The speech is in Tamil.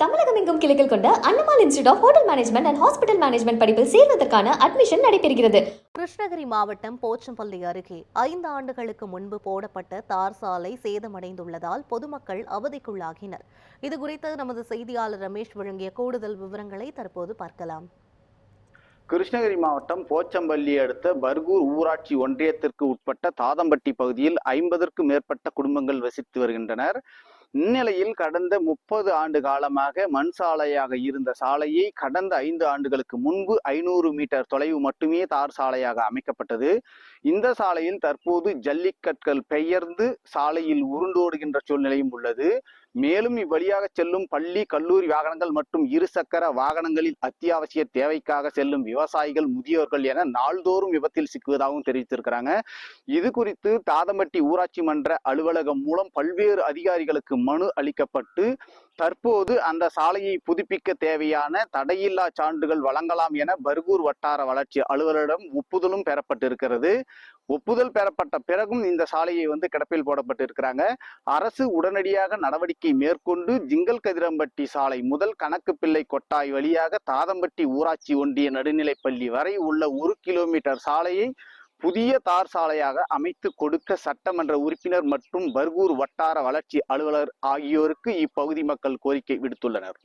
தமிழகம் எங்கும் கிளைகள் கொண்ட Annamal institute of hotel management and hospital management படிப்பில் சேர்வதற்கான அட்மிஷன் நடைபெறுகிறது. கிருஷ்ணகிரி மாவட்டம் போச்சம்பள்ளி அருகே 5 ஆண்டுகளுக்கு முன்பு போடப்பட்ட தார் சாலை சேதமடைந்துள்ளதால் பொதுமக்கள் அவதிக்குள்ளாகினர். இதுகுறித்து நமது செய்தியாளர் ரமேஷ் வழங்கிய கூடுதல் விவரங்களை தற்போது பார்க்கலாம். கிருஷ்ணகிரி மாவட்டம் போச்சம்பள்ளி அடுத்த பர்கூர் ஊராட்சி ஒன்றியத்திற்கு உட்பட்ட தாதம்பட்டி பகுதியில் 50க்கும் மேற்பட்ட குடும்பங்கள் வசித்து வருகின்றனர். இந்நிலையில் கடந்த 30 ஆண்டு காலமாக மண் சாலையாக இருந்த சாலையை கடந்த 5 ஆண்டுகளுக்கு முன்பு 500 மீட்டர் தொலைவு மட்டுமே தார் சாலையாக அமைக்கப்பட்டது. இந்த சாலையில் தற்போது ஜல்லிக்கற்கள் பெயர்ந்து சாலையில் உருண்டோடுகின்ற சூழ்நிலையும் உள்ளது. மேலும் இவ்வழியாக செல்லும் பள்ளி கல்லூரி வாகனங்கள் மற்றும் இருசக்கர வாகனங்களில் அத்தியாவசிய தேவைக்காக செல்லும் விவசாயிகள், முதியோர்கள் என நாள்தோறும் விபத்தில் சிக்குவதாகவும் தெரிவித்திருக்கிறாங்க. இது குறித்து தாதம்பட்டி ஊராட்சி மன்ற அலுவலகம் மூலம் பல்வேறு அதிகாரிகளுக்கு மனு அளிக்கப்பட்டு தற்போது அந்த சாலையை புதுப்பிக்க தேவையான தடையில்லா சான்றுகள் வழங்கலாம் என பர்கூர் வட்டார வளர்ச்சி அலுவலரிடம் ஒப்புதலும் பெறப்பட்டிருக்கிறது. ஒப்புதல் பெறப்பட்ட பிறகும் இந்த சாலையை கிடப்பில் போடப்பட்டிருக்கிறாங்க. அரசு உடனடியாக நடவடிக்கை மேற்கொண்டு ஜிங்கல் கதிரம்பட்டி சாலை முதல் கணக்கு பிள்ளை கொட்டாய் வழியாக தாதம்பட்டி ஊராட்சி ஒன்றிய நடுநிலைப்பள்ளி வரை உள்ள 1 கிலோமீட்டர் சாலையை புதிய தார் சாலையாக அமைத்து கொடுக்க சட்டமன்ற உறுப்பினர் மற்றும் பர்கூர் வட்டார வளர்ச்சி அலுவலர் ஆகியோருக்கு இப்பகுதி மக்கள் கோரிக்கை விடுத்துள்ளனர்.